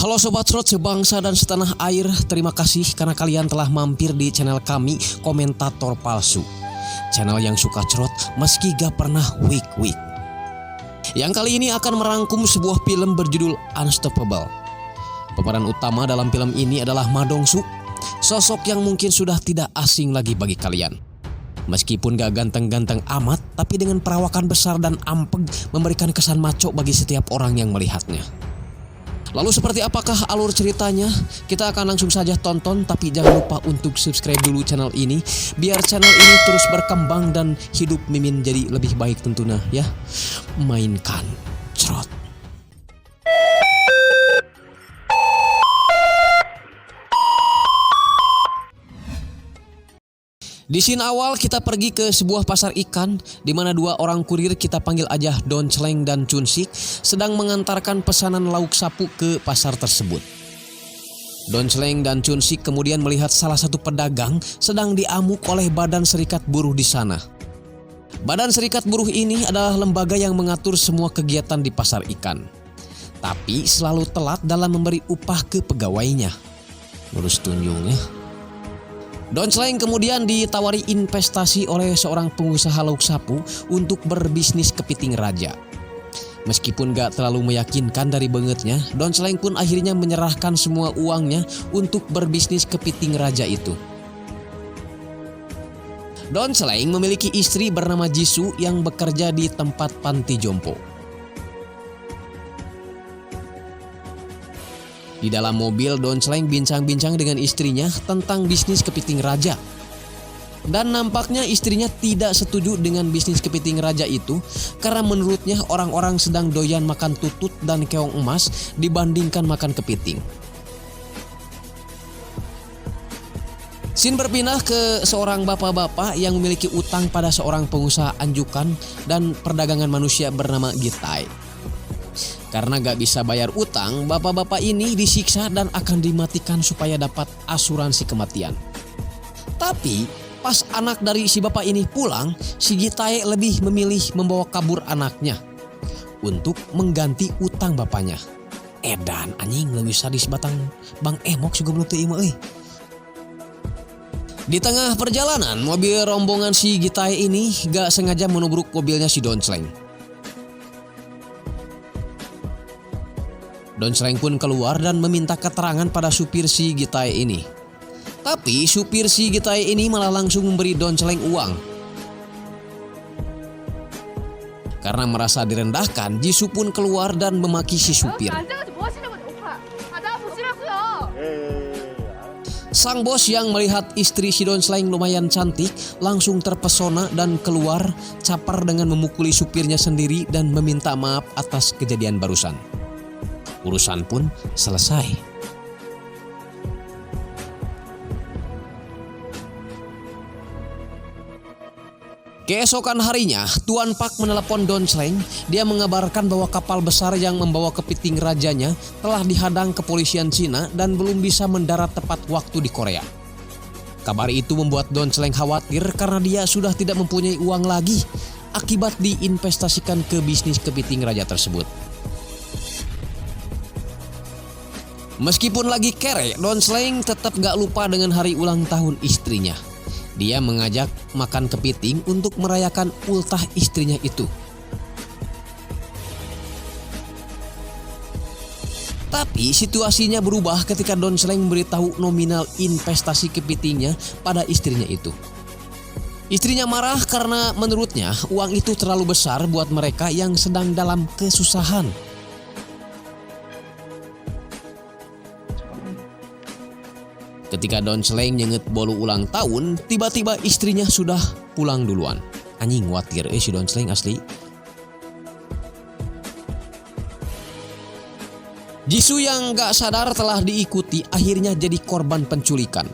Halo Sobat Srot sebangsa dan setanah air, terima kasih karena kalian telah mampir di channel kami Komentator Palsu. Channel yang suka cerot meski gak pernah weak. Yang kali ini akan merangkum sebuah film berjudul Unstoppable. Pemeran utama dalam film ini adalah Ma Dong-suk, sosok yang mungkin sudah tidak asing lagi bagi kalian. Meskipun gak ganteng-ganteng amat, tapi dengan perawakan besar dan ampeg memberikan kesan maco bagi setiap orang yang melihatnya. Lalu seperti apakah alur ceritanya? Kita akan langsung saja tonton, tapi jangan lupa untuk subscribe dulu channel ini biar channel ini terus berkembang dan hidup Mimin jadi lebih baik tentunya ya. Mainkan cerot. Di scene awal kita pergi ke sebuah pasar ikan di mana dua orang kurir, kita panggil aja Don Chleng dan Chun Sik, sedang mengantarkan pesanan lauk sapu ke pasar tersebut. Don Chleng dan Chun Sik kemudian melihat salah satu pedagang sedang diamuk oleh Badan Serikat Buruh di sana. Badan Serikat Buruh ini adalah lembaga yang mengatur semua kegiatan di pasar ikan, tapi selalu telat dalam memberi upah ke pegawainya. Lurus tunjung ya. Don Chleng kemudian ditawari investasi oleh seorang pengusaha lauk sapu untuk berbisnis kepiting raja. Meskipun gak terlalu meyakinkan dari bangetnya, Don Chleng pun akhirnya menyerahkan semua uangnya untuk berbisnis kepiting raja itu. Don Chleng memiliki istri bernama Jisoo yang bekerja di tempat panti jompo. Di dalam mobil, Don Chleng bincang-bincang dengan istrinya tentang bisnis kepiting raja. Dan nampaknya istrinya tidak setuju dengan bisnis kepiting raja itu karena menurutnya orang-orang sedang doyan makan tutut dan keong emas dibandingkan makan kepiting. Scene berpindah ke seorang bapak-bapak yang memiliki utang pada seorang pengusaha anjukan dan perdagangan manusia bernama Gitai. Karena gak bisa bayar utang, bapak-bapak ini disiksa dan akan dimatikan supaya dapat asuransi kematian. Tapi pas anak dari si bapak ini pulang, si Gitai lebih memilih membawa kabur anaknya untuk mengganti utang bapaknya. Edan anjing lebih sadis batang Bang Emok juga belum terima euy. Di tengah perjalanan, mobil rombongan si Gitai ini gak sengaja menubruk mobilnya si Don Chleng. Don Chleng pun keluar dan meminta keterangan pada supir si Gitai ini. Tapi supir si Gitai ini malah langsung memberi Don Chleng uang. Karena merasa direndahkan, Jisoo pun keluar dan memaki si supir. Sang bos yang melihat istri si Don Chleng lumayan cantik langsung terpesona dan keluar capar dengan memukuli supirnya sendiri dan meminta maaf atas kejadian barusan. Urusan pun selesai. Keesokan harinya, Tuan Pak menelepon Don Chleng. Dia mengabarkan bahwa kapal besar yang membawa kepiting rajanya telah dihadang kepolisian Cina dan belum bisa mendarat tepat waktu di Korea. Kabar itu membuat Don Chleng khawatir karena dia sudah tidak mempunyai uang lagi akibat diinvestasikan ke bisnis kepiting raja tersebut. Meskipun lagi kere, Don Chleng tetap gak lupa dengan hari ulang tahun istrinya. Dia mengajak makan kepiting untuk merayakan ultah istrinya itu. Tapi situasinya berubah ketika Don Chleng memberitahu nominal investasi kepitingnya pada istrinya itu. Istrinya marah karena menurutnya uang itu terlalu besar buat mereka yang sedang dalam kesusahan. Ketika Don Chleng nyenget bolu ulang tahun, tiba-tiba istrinya sudah pulang duluan. Anjing watir si Don Chleng asli. Jisoo yang gak sadar telah diikuti akhirnya jadi korban penculikan.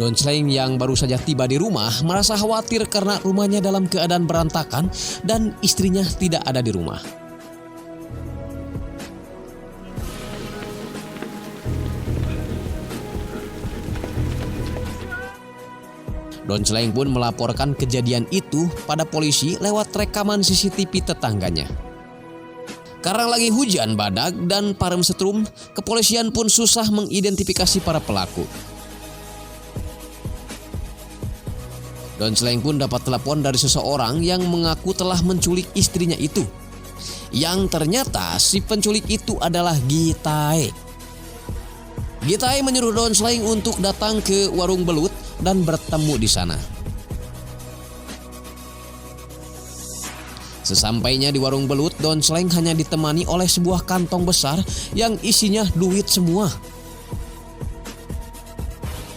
Don Chleng yang baru saja tiba di rumah merasa khawatir karena rumahnya dalam keadaan berantakan dan istrinya tidak ada di rumah. Don Celeng pun melaporkan kejadian itu pada polisi lewat rekaman CCTV tetangganya. Karena lagi hujan badak dan parem setrum, kepolisian pun susah mengidentifikasi para pelaku. Don Celeng pun dapat telepon dari seseorang yang mengaku telah menculik istrinya itu. Yang ternyata si penculik itu adalah Gitae. Gitae menyuruh Don Celeng untuk datang ke warung belut dan bertemu di sana. Sesampainya di warung belut, Don Celeng hanya ditemani oleh sebuah kantong besar yang isinya duit semua.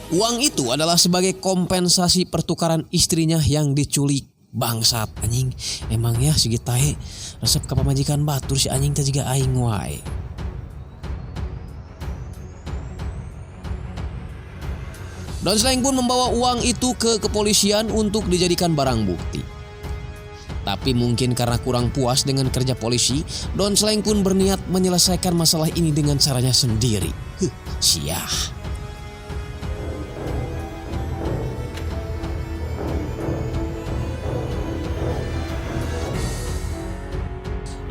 Uang itu adalah sebagai kompensasi pertukaran istrinya yang diculik. Bangsat anjing, emang ya si Gitae resep ke pamajikan batur si anjing teh jiga aing wae. Don Celeng pun membawa uang itu ke kepolisian untuk dijadikan barang bukti. Tapi mungkin karena kurang puas dengan kerja polisi, Don Celeng pun berniat menyelesaikan masalah ini dengan caranya sendiri. Siah.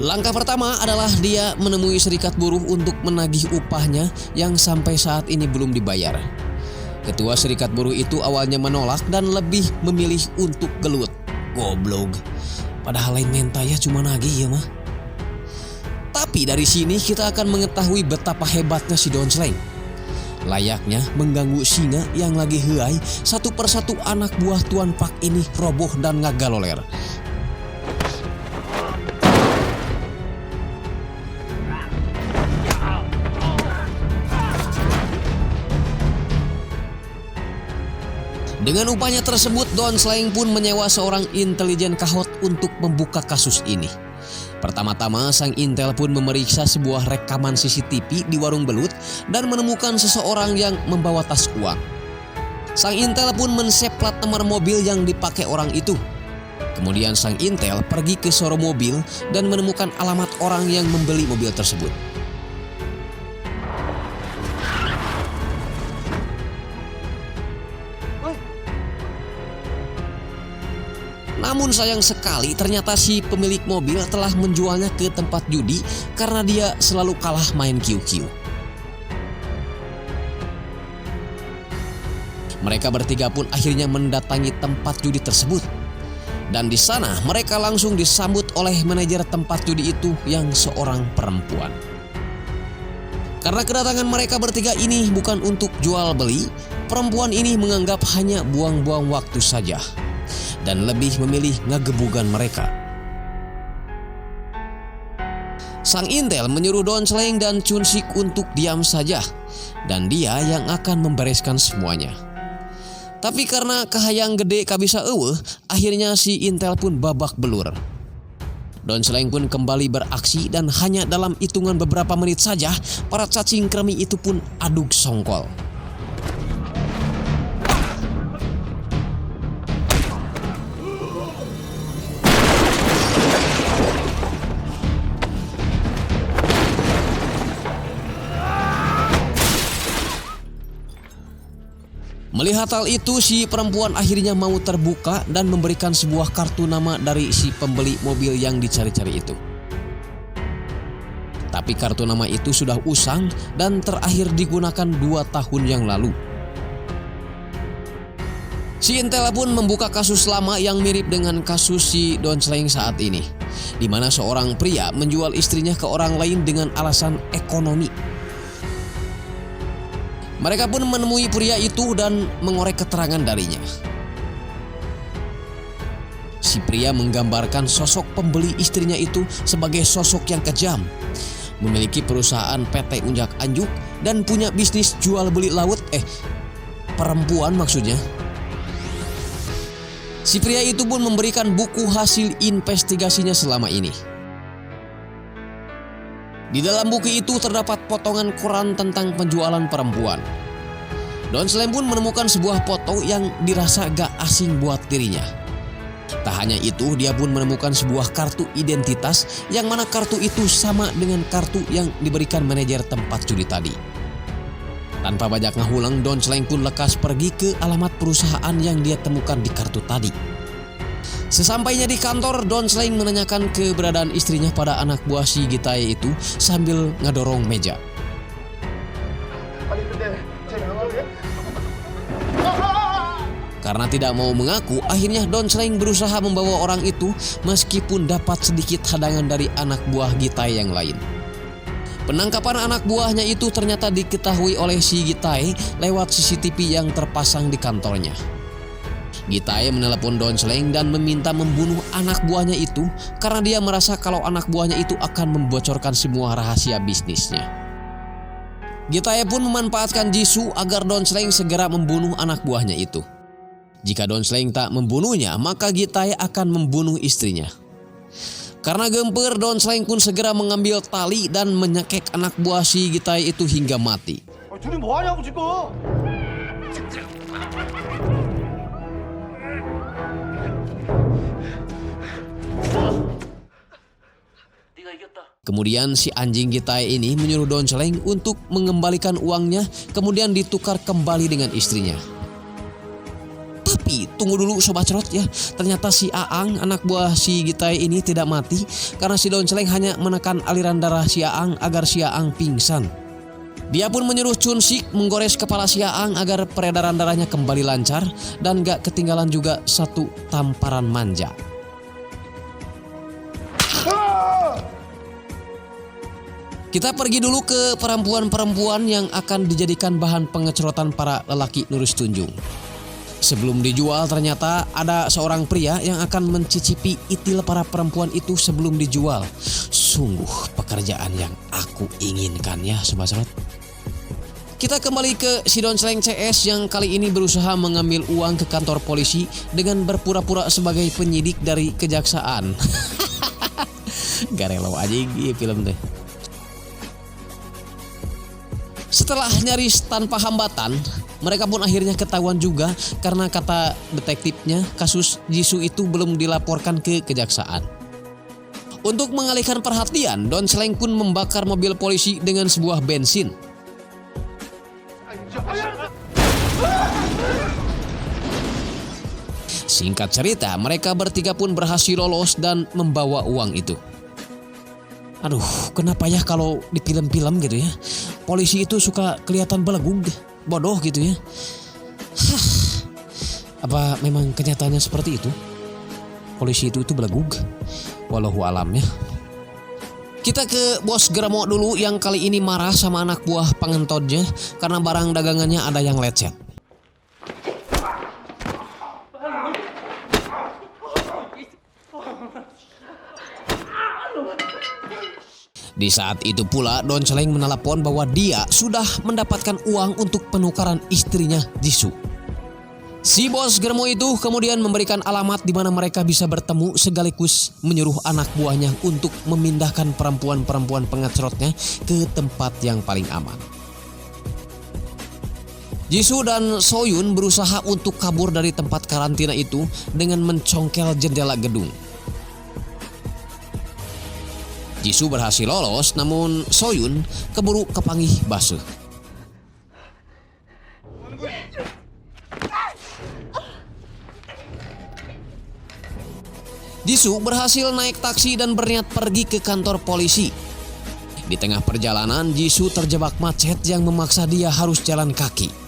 Langkah pertama adalah dia menemui serikat buruh untuk menagih upahnya yang sampai saat ini belum dibayar. Ketua serikat buruh itu awalnya menolak dan lebih memilih untuk gelut. Goblok. Padahal lain mentaya cuma nagih ya mah. Tapi dari sini kita akan mengetahui betapa hebatnya si Don Celeng. Layaknya mengganggu singa yang lagi heuai, satu persatu anak buah Tuan Pak ini roboh dan ngagaloler. Dengan upahnya tersebut, Don Celeng pun menyewa seorang intelijen kahot untuk membuka kasus ini. Pertama-tama, sang intel pun memeriksa sebuah rekaman CCTV di warung belut dan menemukan seseorang yang membawa tas uang. Sang intel pun men-save plat nomor mobil yang dipakai orang itu. Kemudian sang intel pergi ke showroom mobil dan menemukan alamat orang yang membeli mobil tersebut. Namun sayang sekali ternyata si pemilik mobil telah menjualnya ke tempat judi karena dia selalu kalah main QQ. Mereka bertiga pun akhirnya mendatangi tempat judi tersebut. Dan di sana mereka langsung disambut oleh manajer tempat judi itu yang seorang perempuan. Karena kedatangan mereka bertiga ini bukan untuk jual beli, perempuan ini menganggap hanya buang-buang waktu saja dan lebih memilih ngegebugan mereka. Sang intel menyuruh Don Celeng dan Chun Sik untuk diam saja dan dia yang akan membereskan semuanya. Tapi karena kahayang gede kabisa eueuh, akhirnya si intel pun babak belur. Don Celeng pun kembali beraksi dan hanya dalam hitungan beberapa menit saja para cacing kremi itu pun aduk songkol. Melihat hal itu, si perempuan akhirnya mau terbuka dan memberikan sebuah kartu nama dari si pembeli mobil yang dicari-cari itu. Tapi kartu nama itu sudah usang dan terakhir digunakan 2 tahun yang lalu. Si intel pun membuka kasus lama yang mirip dengan kasus si Don Celeng saat ini, di mana seorang pria menjual istrinya ke orang lain dengan alasan ekonomi. Mereka pun menemui pria itu dan mengorek keterangan darinya. Si pria menggambarkan sosok pembeli istrinya itu sebagai sosok yang kejam, memiliki perusahaan PT Unjak Anjuk dan punya bisnis jual beli laut, perempuan maksudnya. Si pria itu pun memberikan buku hasil investigasinya selama ini. Di dalam buku itu terdapat potongan koran tentang penjualan perempuan. Don Celeng pun menemukan sebuah foto yang dirasa gak asing buat dirinya. Tak hanya itu, dia pun menemukan sebuah kartu identitas yang mana kartu itu sama dengan kartu yang diberikan manajer tempat judi tadi. Tanpa banyak ngahulang, Don Celeng pun lekas pergi ke alamat perusahaan yang dia temukan di kartu tadi. Sesampainya di kantor, Don Celeng menanyakan keberadaan istrinya pada anak buah si Gitae itu sambil ngedorong meja. Karena tidak mau mengaku, akhirnya Don Celeng berusaha membawa orang itu meskipun dapat sedikit hadangan dari anak buah Gitae yang lain. Penangkapan anak buahnya itu ternyata diketahui oleh si Gitae lewat CCTV yang terpasang di kantornya. Gitae menelepon Don Celeng dan meminta membunuh anak buahnya itu karena dia merasa kalau anak buahnya itu akan membocorkan semua rahasia bisnisnya. Gitae pun memanfaatkan Jisoo agar Don Celeng segera membunuh anak buahnya itu. Jika Don Celeng tak membunuhnya, maka Gitae akan membunuh istrinya. Karena gemper, Don Celeng pun segera mengambil tali dan menyekek anak buah si Gitae itu hingga mati. 둘이 뭐 하냐고 지금. Kemudian si anjing Gitae ini menyuruh Don Celeng untuk mengembalikan uangnya, kemudian ditukar kembali dengan istrinya. Tapi tunggu dulu Sobat Cerot ya, ternyata si Aang anak buah si Gitae ini tidak mati karena si Don Celeng hanya menekan aliran darah si Aang agar si Aang pingsan. Dia pun menyuruh Chun Sik menggores kepala si Aang agar peredaran darahnya kembali lancar dan gak ketinggalan juga satu tamparan manja. Kita pergi dulu ke perempuan-perempuan yang akan dijadikan bahan pengecerotan para lelaki Nurus Tunjung. Sebelum dijual, ternyata ada seorang pria yang akan mencicipi itil para perempuan itu sebelum dijual. Sungguh pekerjaan yang aku inginkan ya Sobat Cerot. Kita kembali ke si Don Celeng CS yang kali ini berusaha mengambil uang ke kantor polisi dengan berpura-pura sebagai penyidik dari kejaksaan. Garelo aja gitu film deh. Setelah nyaris tanpa hambatan, mereka pun akhirnya ketahuan juga karena kata detektifnya kasus Jisoo itu belum dilaporkan ke kejaksaan. Untuk mengalihkan perhatian, Don Celeng pun membakar mobil polisi dengan sebuah bensin. Singkat cerita, mereka bertiga pun berhasil lolos dan membawa uang itu. Aduh, kenapa ya kalau di film-film gitu ya, polisi itu suka kelihatan belegung, bodoh gitu ya. Apa memang kenyataannya seperti itu? Polisi itu belegug? Wallahu alam ya. Kita ke Bos Geramo dulu yang kali ini marah sama anak buah pengentodnya karena barang dagangannya ada yang lecet. Di saat itu pula Don Celeng menelepon bahwa dia sudah mendapatkan uang untuk penukaran istrinya Jisoo. Si Bos Germo itu kemudian memberikan alamat di mana mereka bisa bertemu sekaligus menyuruh anak buahnya untuk memindahkan perempuan-perempuan pengecerotnya ke tempat yang paling aman. Jisoo dan Soyun berusaha untuk kabur dari tempat karantina itu dengan mencongkel jendela gedung. Jisoo berhasil lolos, namun Soyun keburu kepanggih basuh. Jisoo berhasil naik taksi dan berniat pergi ke kantor polisi. Di tengah perjalanan, Jisoo terjebak macet yang memaksa dia harus jalan kaki.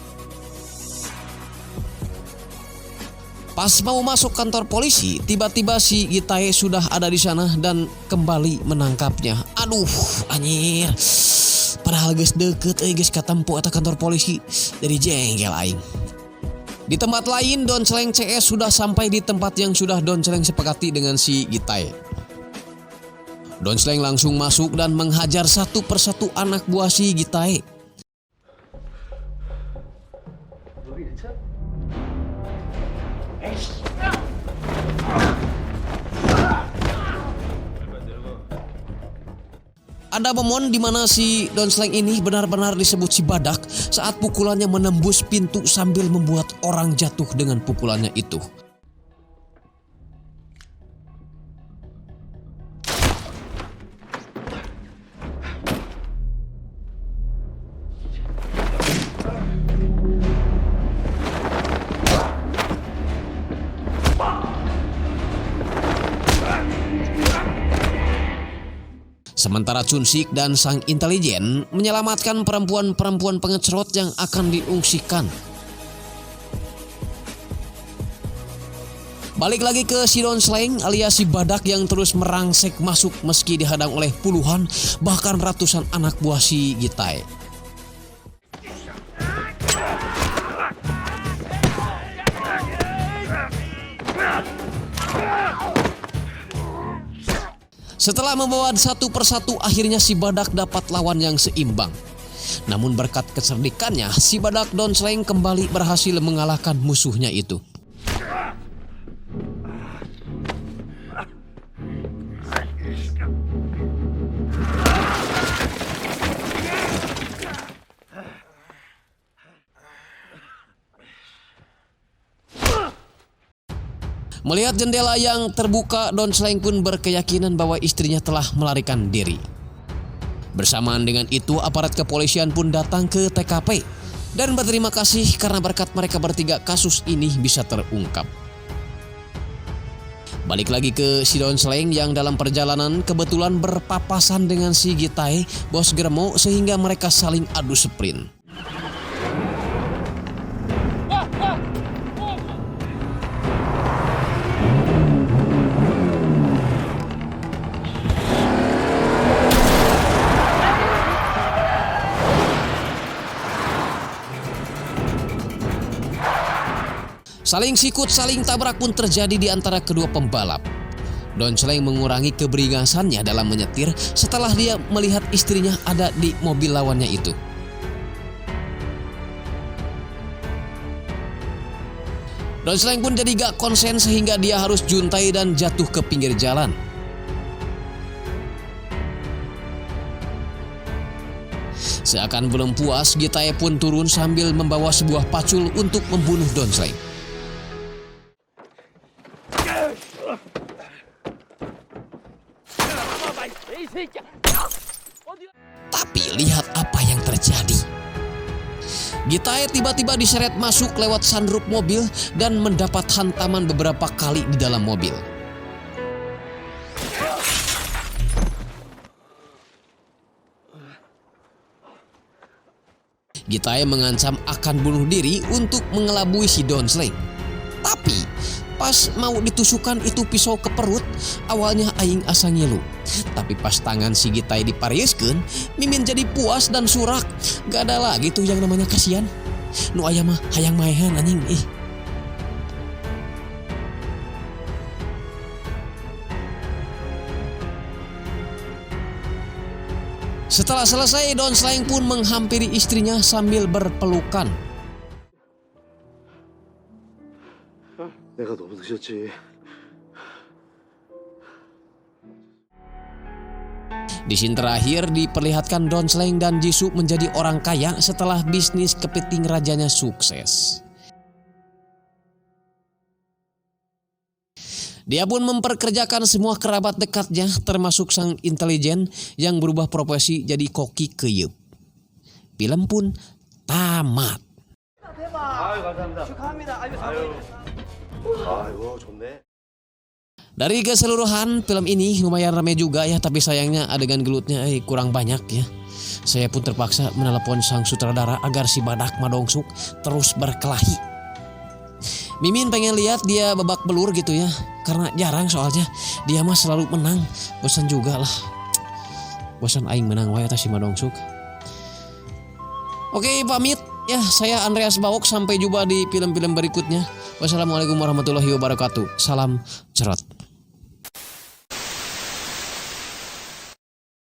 Pas mau masuk kantor polisi, tiba-tiba si Gitae sudah ada di sana dan kembali menangkapnya. Aduh, anjir. Padahal geus deket geus katempo eta kantor polisi. Jadi jengkel aing. Di tempat lain, Don Celeng CS sudah sampai di tempat yang sudah Don Celeng sepakati dengan si Gitae. Don Celeng langsung masuk dan menghajar satu persatu anak buah si Gitae. Ada momen di mana si Don Celeng ini benar-benar disebut si badak saat pukulannya menembus pintu sambil membuat orang jatuh dengan pukulannya itu. Sementara Chun Sik dan sang intelijen menyelamatkan perempuan-perempuan pengecerot yang akan diungsikan. Balik lagi ke si Don Slang alias si badak yang terus merangsek masuk meski dihadang oleh puluhan bahkan ratusan anak buah si Gitai. Setelah membawa satu persatu, akhirnya si badak dapat lawan yang seimbang. Namun berkat kecerdikannya, si badak Don Slang kembali berhasil mengalahkan musuhnya itu. Melihat jendela yang terbuka, Don Slang pun berkeyakinan bahwa istrinya telah melarikan diri. Bersamaan dengan itu, aparat kepolisian pun datang ke TKP dan berterima kasih karena berkat mereka bertiga kasus ini bisa terungkap. Balik lagi ke si Don Slang yang dalam perjalanan kebetulan berpapasan dengan si Gitai, bos Germo, sehingga mereka saling adu sprint. Saling sikut, saling tabrak pun terjadi di antara kedua pembalap. Don Slang mengurangi keberingasannya dalam menyetir setelah dia melihat istrinya ada di mobil lawannya itu. Don Slang pun jadi gak konsen sehingga dia harus juntai dan jatuh ke pinggir jalan. Seakan belum puas, Gitai pun turun sambil membawa sebuah pacul untuk membunuh Don Slang. Tapi lihat apa yang terjadi. Gitai tiba-tiba diseret masuk lewat sunroof mobil dan mendapat hantaman beberapa kali di dalam mobil. Gitai mengancam akan bunuh diri untuk mengelabui si Don Slang. Tapi pas mau ditusukkan itu pisau ke perut, awalnya aing asa ngilu. Tapi pas tangan si Gitai diparieskeun, mimin jadi puas dan surak. Gak ada lagi tuh yang namanya kasihan. Nu aya mah hayang maehan anjing ih. Setelah selesai, Don Slang pun menghampiri istrinya sambil berpelukan. 내가 너무 늦었지. Di scene terakhir diperlihatkan Don Slang dan Jisoo menjadi orang kaya setelah bisnis kepiting rajanya sukses. Dia pun memperkerjakan semua kerabat dekatnya termasuk sang intelijen yang berubah profesi jadi koki keyeup. Film pun tamat. Dari keseluruhan film ini lumayan ramai juga ya, tapi sayangnya adegan gelutnya kurang banyak ya. Saya pun terpaksa menelepon sang sutradara agar si badak Madongsuk terus berkelahi. Mimin pengen lihat dia babak belur gitu ya, karena jarang soalnya dia mah selalu menang. Bosan juga lah, bosan aing menang wae eta si Madongsuk. Oke, pamit ya, saya Andreas Bawok, sampai jumpa di film-film berikutnya. Wassalamualaikum warahmatullahi wabarakatuh. Salam cerot.